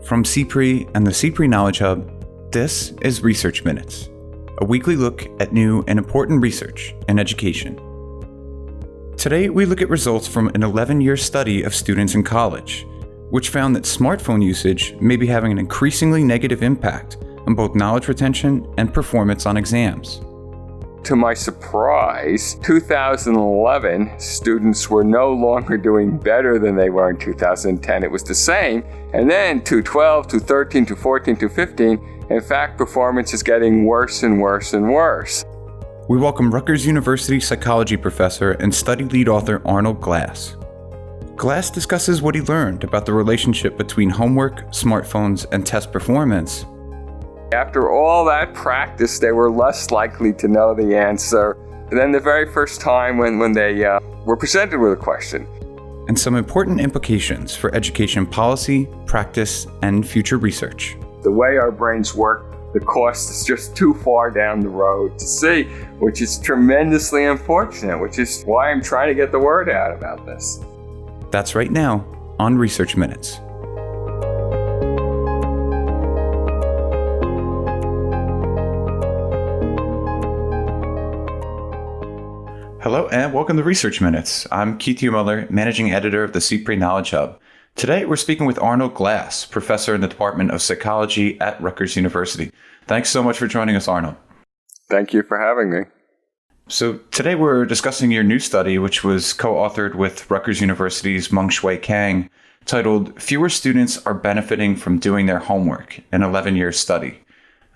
From CPRE and the CPRE Knowledge Hub, this is Research Minutes, a weekly look at new and important research in education. Today, we look at results from an 11-year study of students in college, which found that smartphone usage may be having an increasingly negative impact on both knowledge retention and performance on exams. To my surprise, 2011 students were no longer doing better than they were in 2010. It was the same. And then 2012, 2013, 2014, 2015, in fact, performance is getting worse and worse and worse. We welcome Rutgers University psychology professor and study lead author Arnold Glass. Glass discusses what he learned about the relationship between homework, smartphones, and test performance. After all that practice, they were less likely to know the answer than the very first time when they were presented with a question. And some important implications for education policy, practice, and future research. The way our brains work, the cost is just too far down the road to see, which is tremendously unfortunate, which is why I'm trying to get the word out about this. That's right now on Research Minutes. Hello and welcome to Research Minutes. I'm Keith Heumiller, Managing Editor of the CPRE Knowledge Hub. Today we're speaking with Arnold Glass, Professor in the Department of Psychology at Rutgers University. Thanks so much for joining us, Arnold. Thank you for having me. So today we're discussing your new study, which was co-authored with Rutgers University's Meng-Shui Kang, titled Fewer Students Are Benefiting from Doing Their Homework, an 11-year study.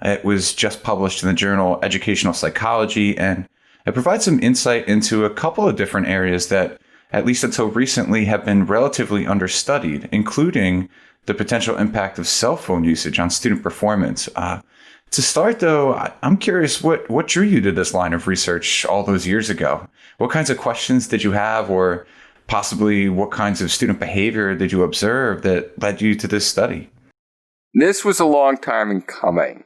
It was just published in the journal Educational Psychology, and it provides some insight into a couple of different areas that, at least until recently, have been relatively understudied, including the potential impact of cell phone usage on student performance. To start, though, I'm curious what drew you to this line of research all those years ago? What kinds of questions did you have, or possibly what kinds of student behavior did you observe that led you to this study? This was a long time in coming.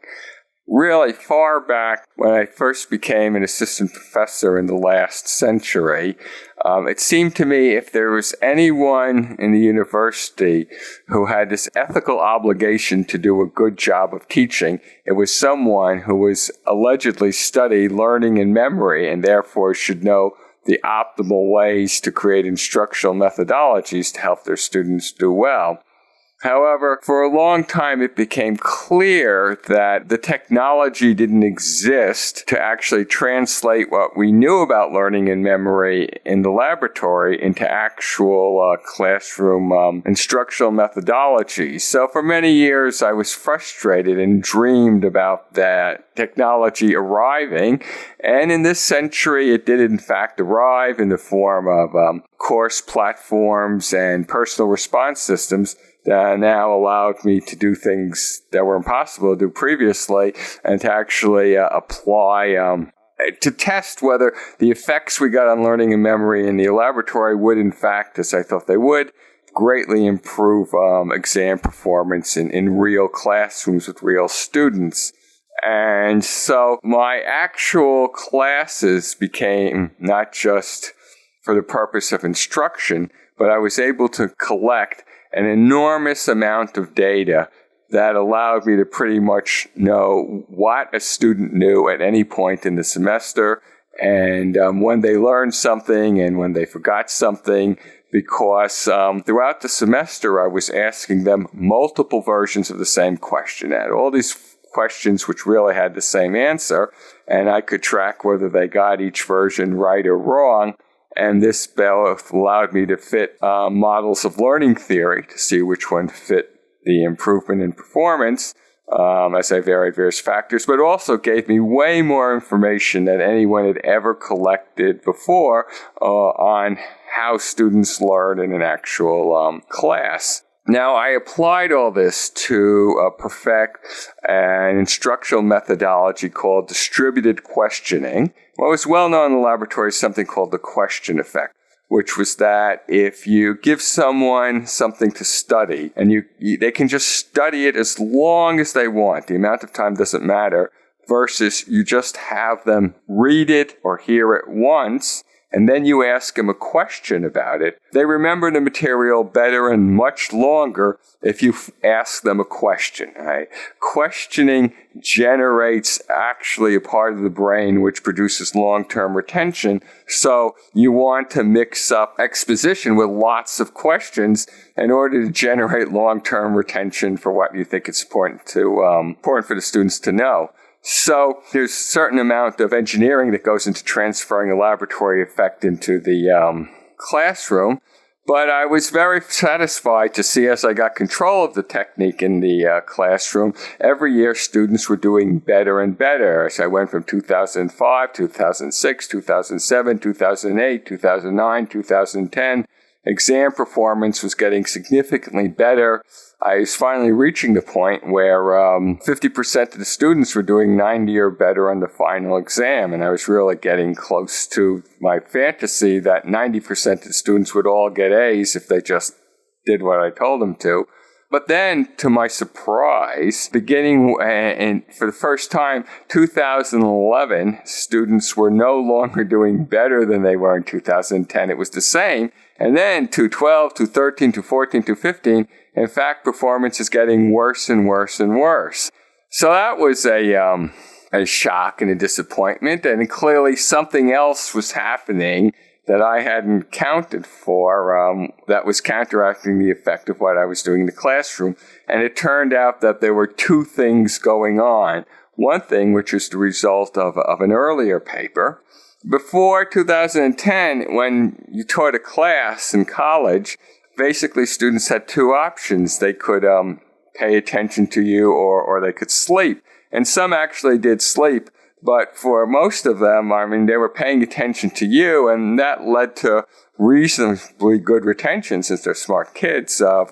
Really far back when I first became an assistant professor in the last century, it seemed to me if there was anyone in the university who had this ethical obligation to do a good job of teaching, it was someone who was allegedly studied learning and memory and therefore should know the optimal ways to create instructional methodologies to help their students do well. However, for a long time, it became clear that the technology didn't exist to actually translate what we knew about learning and memory in the laboratory into actual classroom instructional methodologies. So for many years, I was frustrated and dreamed about that technology arriving. And in this century, it did in fact arrive in the form of course platforms and personal response systems that now allowed me to do things that were impossible to do previously and to actually apply, to test whether the effects we got on learning and memory in the laboratory would, in fact, as I thought they would, greatly improve exam performance in real classrooms with real students. And so my actual classes became not just for the purpose of instruction, but I was able to collect an enormous amount of data that allowed me to pretty much know what a student knew at any point in the semester and when they learned something and when they forgot something, because throughout the semester I was asking them multiple versions of the same question. I had all these questions which really had the same answer, and I could track whether they got each version right or wrong. And this both allowed me to fit models of learning theory to see which one fit the improvement in performance as I varied various factors, but also gave me way more information than anyone had ever collected before on how students learn in an actual class. Now, I applied all this to perfect an instructional methodology called distributed questioning. What was well known in the laboratory is something called the question effect, which was that if you give someone something to study and they can just study it as long as they want, the amount of time doesn't matter, versus you just have them read it or hear it once and then you ask them a question about it, they remember the material better and much longer if you ask them a question. Right? Questioning generates actually a part of the brain which produces long-term retention. So you want to mix up exposition with lots of questions in order to generate long-term retention for what you think it's important for the students to know. So there's a certain amount of engineering that goes into transferring a laboratory effect into the classroom. But I was very satisfied to see, as I got control of the technique in the classroom, every year students were doing better and better. So I went from 2005, 2006, 2007, 2008, 2009, 2010. Exam performance was getting significantly better. I was finally reaching the point where 50% of the students were doing 90 or better on the final exam, and I was really getting close to my fantasy that 90% of the students would all get A's if they just did what I told them to. But then, to my surprise, beginning for the first time, 2011, students were no longer doing better than they were in 2010. It was the same. And then 2012, 2013, 2014, 2015, in fact, performance is getting worse and worse and worse. So that was a shock and a disappointment. And clearly something else was happening that I hadn't counted for, that was counteracting the effect of what I was doing in the classroom. And it turned out that there were two things going on. One thing, which was the result of an earlier paper. Before 2010, when you taught a class in college, basically students had two options. They could pay attention to you or they could sleep. And some actually did sleep. But for most of them, they were paying attention to you, and that led to reasonably good retention, since they're smart kids, of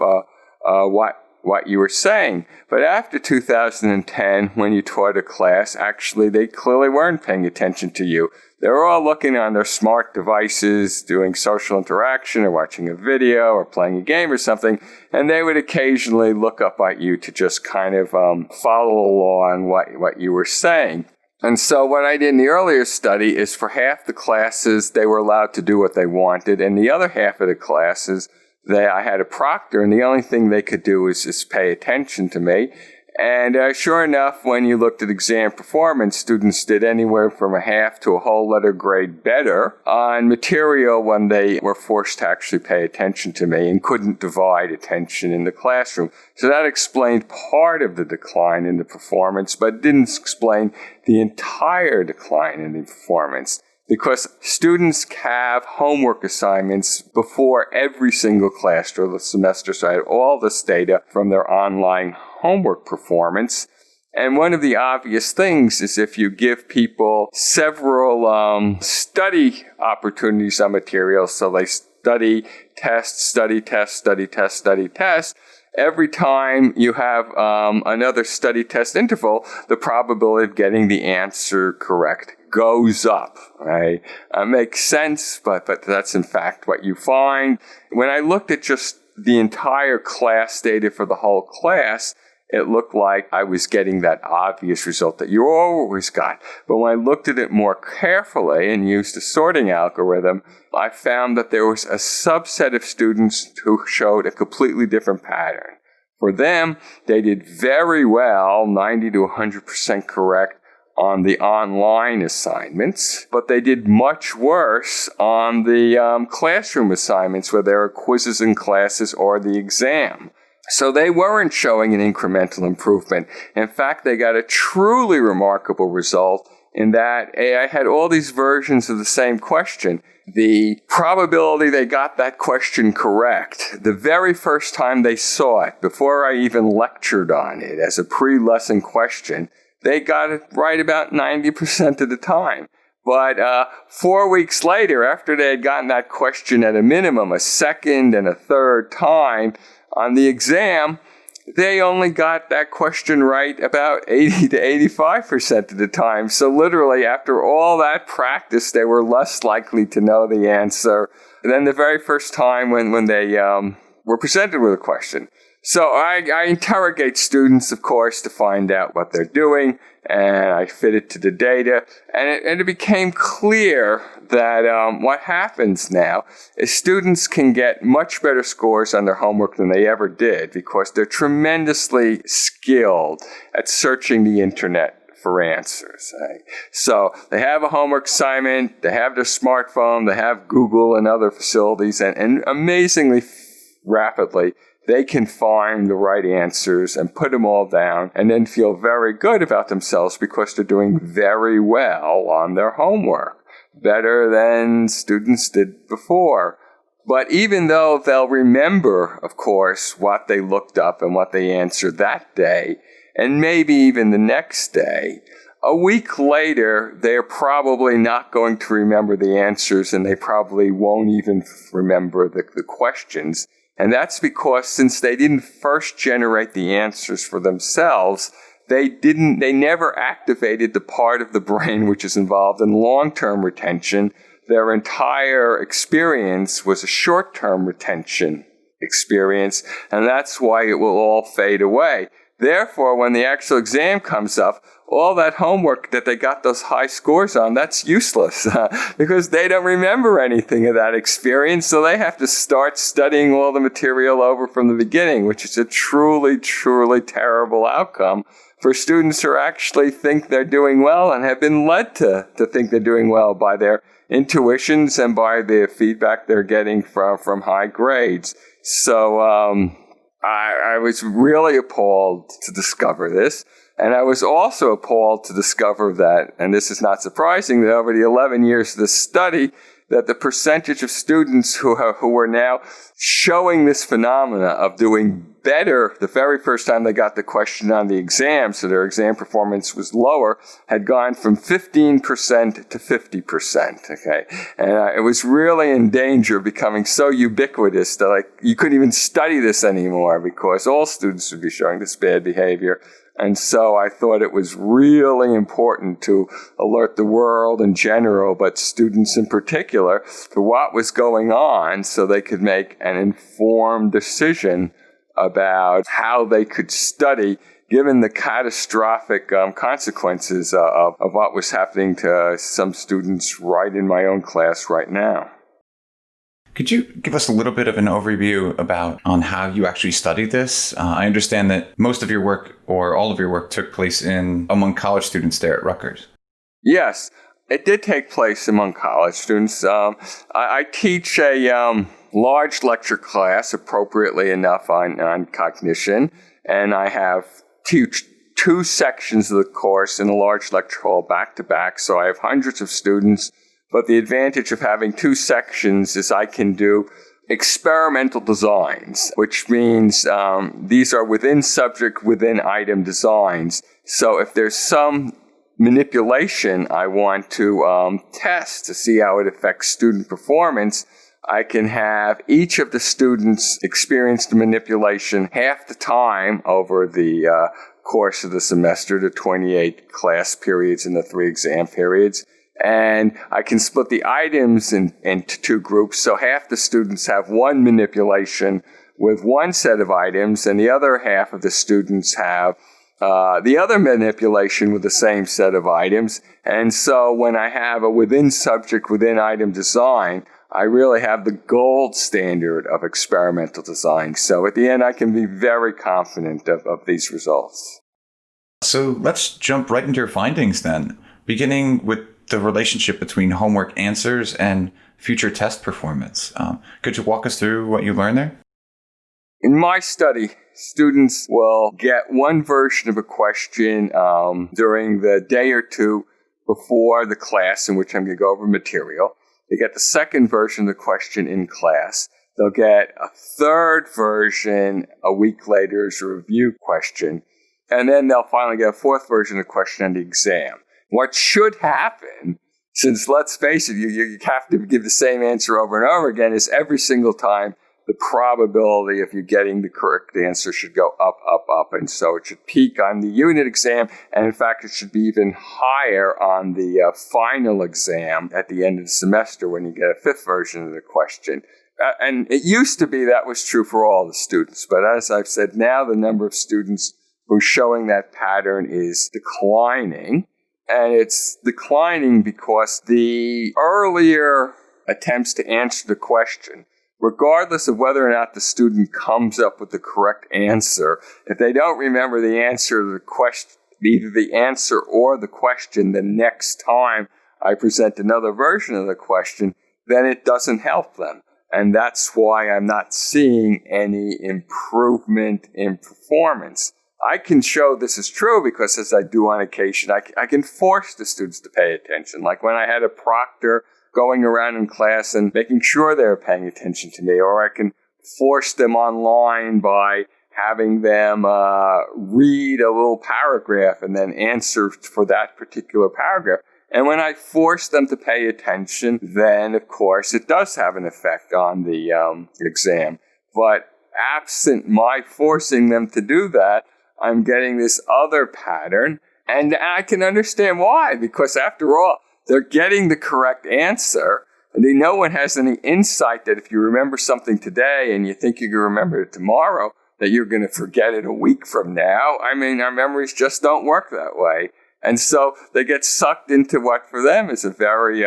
what you were saying. But after 2010, when you taught a class, actually they clearly weren't paying attention to you. They were all looking on their smart devices, doing social interaction or watching a video or playing a game or something, and they would occasionally look up at you to just kind of follow along what you were saying. And so what I did in the earlier study is for half the classes, they were allowed to do what they wanted, and the other half of the classes, I had a proctor, and the only thing they could do was just pay attention to me. And sure enough, when you looked at exam performance, students did anywhere from a half to a whole letter grade better on material when they were forced to actually pay attention to me and couldn't divide attention in the classroom. So that explained part of the decline in the performance, but didn't explain the entire decline in the performance. Because students have homework assignments before every single class through the semester, so I had all this data from their online homework performance. And one of the obvious things is if you give people several study opportunities on materials, so they study, test, study, test, study, test, study, test, every time you have another study test interval, the probability of getting the answer correct goes up, right? Makes sense, but that's in fact what you find. When I looked at just the entire class data for the whole class, it looked like I was getting that obvious result that you always got. But when I looked at it more carefully and used a sorting algorithm, I found that there was a subset of students who showed a completely different pattern. For them, they did very well, 90 to 100% correct, on the online assignments, but they did much worse on the classroom assignments where there are quizzes in classes or the exam. So they weren't showing an incremental improvement. In fact, they got a truly remarkable result in that I had all these versions of the same question. The probability they got that question correct the very first time they saw it, before I even lectured on it as a pre-lesson question, they got it right about 90% of the time. But 4 weeks later, after they had gotten that question at a minimum a second and a third time on the exam, they only got that question right about 80 to 85% of the time. So literally, after all that practice, they were less likely to know the answer than the very first time when they were presented with a question. So I interrogate students, of course, to find out what they're doing, and I fit it to the data. And it became clear that what happens now is students can get much better scores on their homework than they ever did because they're tremendously skilled at searching the internet for answers. Right? So they have a homework assignment, they have their smartphone, they have Google and other facilities, and amazingly rapidly, they can find the right answers and put them all down and then feel very good about themselves because they're doing very well on their homework, better than students did before. But even though they'll remember, of course, what they looked up and what they answered that day, and maybe even the next day, a week later, they're probably not going to remember the answers and they probably won't even remember the questions. And that's because since they didn't first generate the answers for themselves, they never activated the part of the brain which is involved in long-term retention. Their entire experience was a short-term retention experience, and that's why it will all fade away. Therefore, when the actual exam comes up, all that homework that they got those high scores on, that's useless because they don't remember anything of that experience. So they have to start studying all the material over from the beginning, which is a truly, truly terrible outcome for students who actually think they're doing well and have been led to think they're doing well by their intuitions and by the feedback they're getting from high grades. So I was really appalled to discover this. And I was also appalled to discover that, and this is not surprising, that over the 11 years of this study, that the percentage of students who were now showing this phenomena of doing better the very first time they got the question on the exam, so their exam performance was lower, had gone from 15% to 50%, okay? And it was really in danger of becoming so ubiquitous that you couldn't even study this anymore because all students would be showing this bad behavior. And so I thought it was really important to alert the world in general, but students in particular, to what was going on so they could make an informed decision about how they could study given the catastrophic consequences of what was happening to some students right in my own class right now. Could you give us a little bit of an overview on how you actually studied this? I understand that most of your work or all of your work took place among college students there at Rutgers. Yes, it did take place among college students. I teach a large lecture class, appropriately enough, on cognition, and I teach 2 sections of the course in a large lecture hall back to back, so I have hundreds of students. But the advantage of having 2 sections is I can do experimental designs, which means these are within subject, within item designs. So if there's some manipulation I want to test to see how it affects student performance, I can have each of the students experience the manipulation half the time over the course of the semester, the 28 class periods and the 3 exam periods. And I can split the items into 2 groups. So half the students have one manipulation with one set of items, and the other half of the students have the other manipulation with the same set of items. And so when I have a within subject, within item design, I really have the gold standard of experimental design. So at the end, I can be very confident of these results. So let's jump right into your findings then, beginning with the relationship between homework answers and future test performance. Could you walk us through what you learned there? In my study, students will get one version of a question during the day or 2 before the class in which I'm going to go over material. They get the second version of the question in class. They'll get a third version a week later as a review question. And then they'll finally get a fourth version of the question on the exam. What should happen, since let's face it, you have to give the same answer over and over again, is every single time the probability of you getting the correct answer should go up, up, up. And so it should peak on the unit exam. And in fact, it should be even higher on the final exam at the end of the semester when you get a 5th version of the question. And it used to be that was true for all the students. But as I've said, now the number of students who are showing that pattern is declining. And it's declining because the earlier attempts to answer the question, regardless of whether or not the student comes up with the correct answer, if they don't remember the answer to the question, either the answer or the question the next time I present another version of the question, then it doesn't help them. And that's why I'm not seeing any improvement in performance. I can show this is true because, as I do on occasion, I can force the students to pay attention. Like when I had a proctor going around in class and making sure they were paying attention to me, or I can force them online by having them read a little paragraph and then answer for that particular paragraph. And when I force them to pay attention, then, of course, it does have an effect on the exam. But absent my forcing them to do that, I'm getting this other pattern. And I can understand why, because after all, they're getting the correct answer. And no one has any insight that if you remember something today and you think you can remember it tomorrow, that you're going to forget it a week from now. I mean, our memories just don't work that way. And so they get sucked into what for them is a very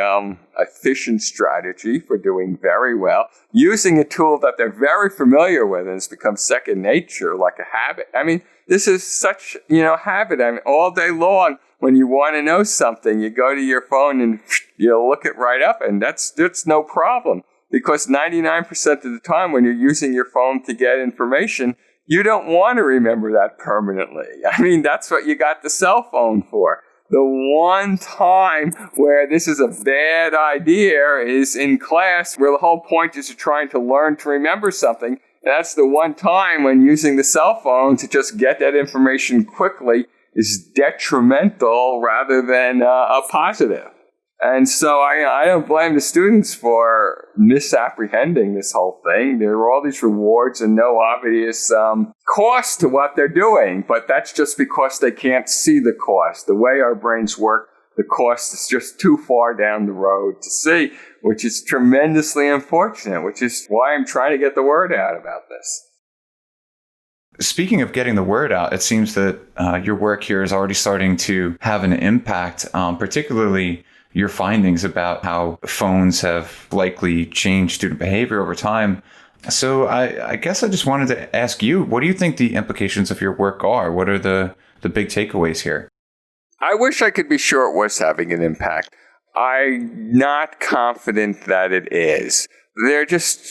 efficient strategy for doing very well, using a tool that they're very familiar with and has become second nature, like a habit. I mean, this is such, habit. I mean, all day long, when you want to know something, you go to your phone and you look it right up, and that's no problem. Because 99% of the time when you're using your phone to get information, you don't want to remember that permanently. I mean, that's what you got the cell phone for. The one time where this is a bad idea is in class, where the whole point is you're trying to learn to remember something. And that's the one time when using the cell phone to just get that information quickly is detrimental rather than a positive. And so I don't blame the students for misapprehending this whole thing. There are all these rewards and no obvious cost to what they're doing, but that's just because they can't see the cost. The way our brains work, the cost is just too far down the road to see, which is tremendously unfortunate, which is why I'm trying to get the word out about this. Speaking of getting the word out, it seems that your work here is already starting to have an impact, particularly your findings about how phones have likely changed student behavior over time. So I guess I just wanted to ask you, what do you think the implications of your work are? What are the big takeaways here? I wish I could be sure it was having an impact. I'm not confident that it is. They're just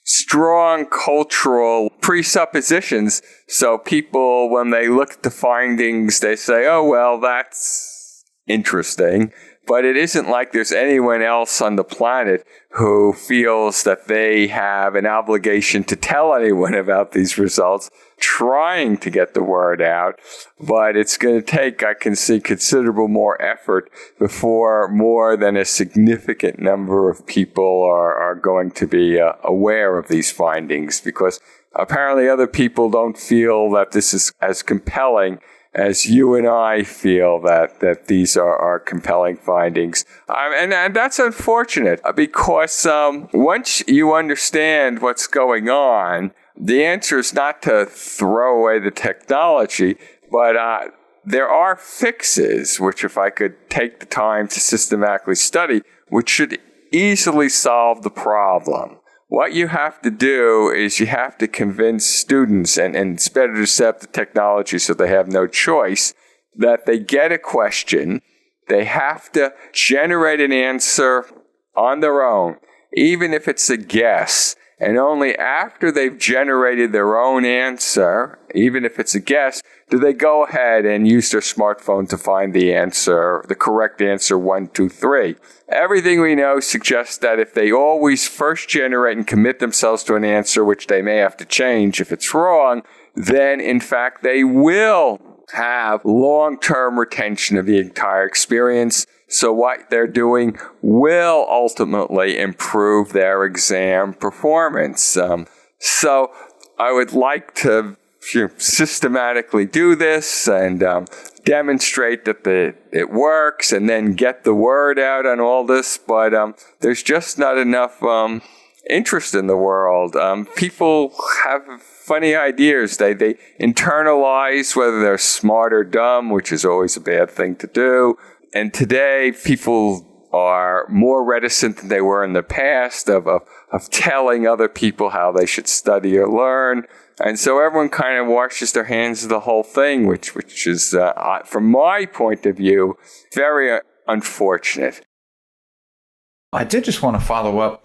strong cultural presuppositions. So people, when they look at the findings, they say, oh, well, that's interesting. But it isn't like there's anyone else on the planet who feels that they have an obligation to tell anyone about these results, trying to get the word out. But it's going to take, I can see, considerable more effort before more than a significant number of people are going to be aware of these findings, because apparently other people don't feel that this is as compelling as you and I feel that these are compelling findings. And that's unfortunate, because once you understand what's going on, the answer is not to throw away the technology, but there are fixes, which if I could take the time to systematically study, which should easily solve the problem. What you have to do is you have to convince students, and it's better to set up the technology so they have no choice, that they get a question, they have to generate an answer on their own, even if it's a guess. And only after they've generated their own answer, even if it's a guess, do they go ahead and use their smartphone to find the answer, the correct answer 1, 2, 3. Everything we know suggests that if they always first generate and commit themselves to an answer, which they may have to change if it's wrong, then in fact they will have long-term retention of the entire experience. So what they're doing will ultimately improve their exam performance. So I would like to systematically do this and demonstrate that it works, and then get the word out on all this. But there's just not enough interest in the world. People have funny ideas. They internalize whether they're smart or dumb, which is always a bad thing to do. And today, people are more reticent than they were in the past of telling other people how they should study or learn. And so everyone kind of washes their hands of the whole thing, which is, from my point of view, very unfortunate. I did just want to follow up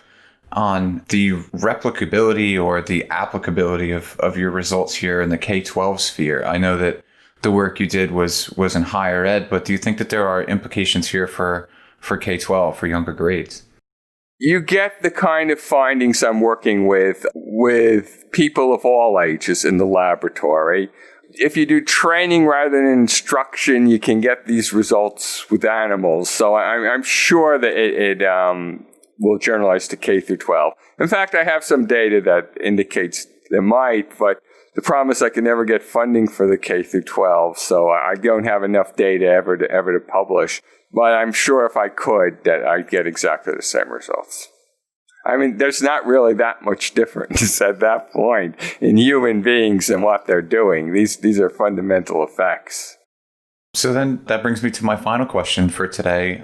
on the replicability or the applicability of your results here in the K-12 sphere. I know that the work you did was in higher ed, but do you think that there are implications here for K-12, for younger grades? You get the kind of findings I'm working with people of all ages in the laboratory. If you do training rather than instruction, you can get these results with animals. So I'm sure that it will generalize to K through 12. In fact, I have some data that indicates it might, but the problem is I can never get funding for the K through 12, so I don't have enough data ever to publish. But I'm sure if I could, that I'd get exactly the same results. I mean, there's not really that much difference at that point in human beings and what they're doing. These are fundamental effects. So then that brings me to my final question for today,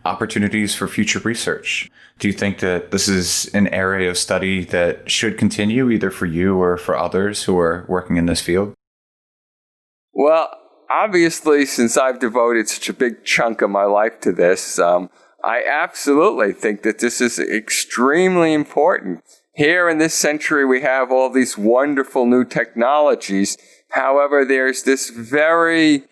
opportunities for future research. Do you think that this is an area of study that should continue either for you or for others who are working in this field? Well, obviously, since I've devoted such a big chunk of my life to this, I absolutely think that this is extremely important. Here in this century, we have all these wonderful new technologies. However, there's this very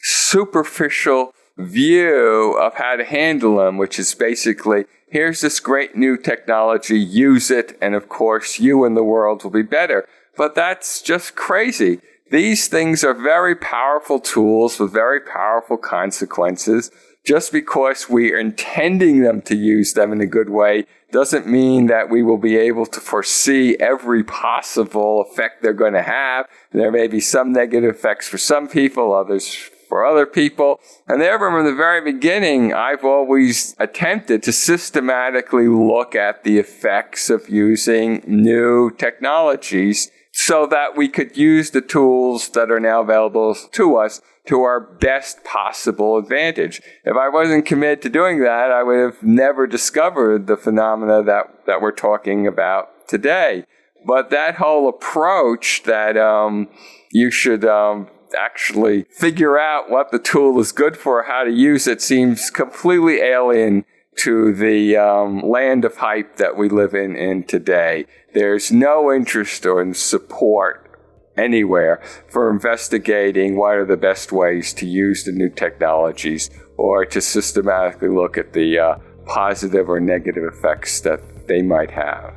superficial view of how to handle them, which is basically, here's this great new technology, use it, and of course, you and the world will be better. But that's just crazy. These things are very powerful tools with very powerful consequences. Just because we are intending them to use them in a good way doesn't mean that we will be able to foresee every possible effect they're going to have. There may be some negative effects for some people, others for other people. And therefore, from the very beginning, I've always attempted to systematically look at the effects of using new technologies so that we could use the tools that are now available to us to our best possible advantage. If I wasn't committed to doing that, I would have never discovered the phenomena that we're talking about today. But that whole approach that you should actually figure out what the tool is good for, how to use it, seems completely alien to the land of hype that we live in today. There's no interest or support anywhere for investigating what are the best ways to use the new technologies or to systematically look at the positive or negative effects that they might have.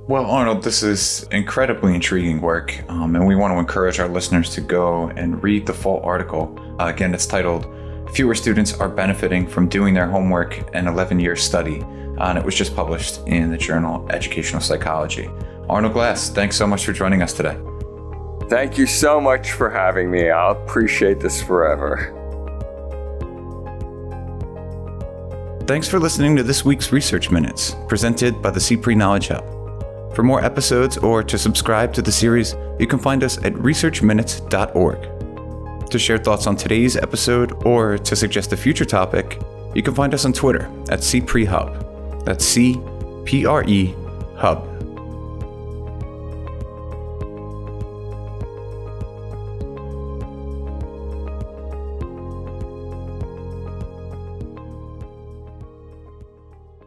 Well, Arnold, this is incredibly intriguing work, and we want to encourage our listeners to go and read the full article. Again, it's titled, Fewer Students Are Benefiting from Doing Their Homework, an 11-Year Study, and it was just published in the journal Educational Psychology. Arnold Glass, thanks so much for joining us today. Thank you so much for having me. I'll appreciate this forever. Thanks for listening to this week's Research Minutes, presented by the CPRE Knowledge Hub. For more episodes or to subscribe to the series, you can find us at researchminutes.org. To share thoughts on today's episode or to suggest a future topic, you can find us on Twitter at CPRE Hub. That's CPRE Hub.